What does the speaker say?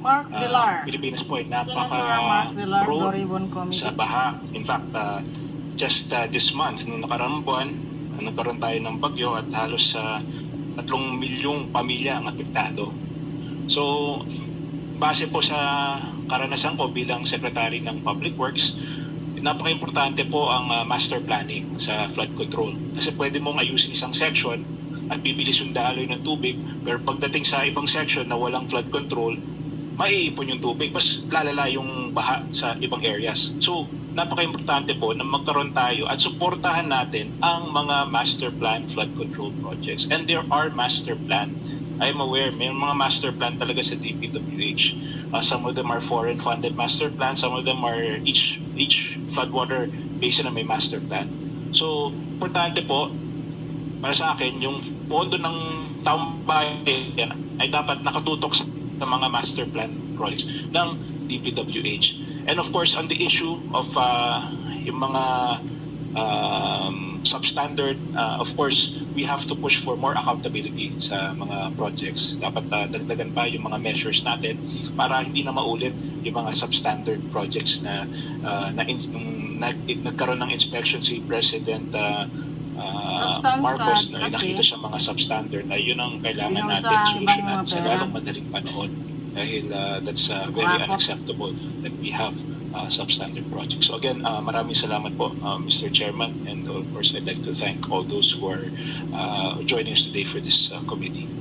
Mark Villar. Pilipinas po ay Senator Mark Villar, napaka-prone Doribon Committee. sa baha. In fact, just this month, nung nakaraang buwan, nagkaroon tayo ng bagyo at halos 3 milyong pamilya ang apektado. So, base po sa karanasan ko bilang Secretary ng Public Works, napaka-importante po ang master planning sa flood control. Kasi pwede mong ayusin isang section at bibilis yung daloy ng tubig, pero pagdating sa ibang section na walang flood control, maiipon yung tubig, mas lalala yung baha sa ibang areas. So, napaka-importante po na magkaroon tayo at suportahan natin ang mga master plan flood control projects. And there are master plan. I'm aware, may mga master plan talaga sa DPWH. Some of them are foreign-funded master plan. Some of them are each floodwater basin na may master plan. So, importante po, para sa akin, yung pondo ng taong bayan ay dapat nakatutok sa mga master plan projects ng DPWH. And of course, on the issue of yung mga substandard, of course, we have to push for more accountability sa mga projects. Dapat dagdagan pa yung mga measures natin para hindi na maulit yung mga substandard projects na nagkaroon ng inspection si President Marcos na nakita siya mga substandard na yun ang kailangan natin solusyonan sa lalong madaling panahon dahil that's very unacceptable that we have substandard projects. So again, maraming salamat po, Mr. Chairman, and of course I'd like to thank all those who are joining us today for this committee.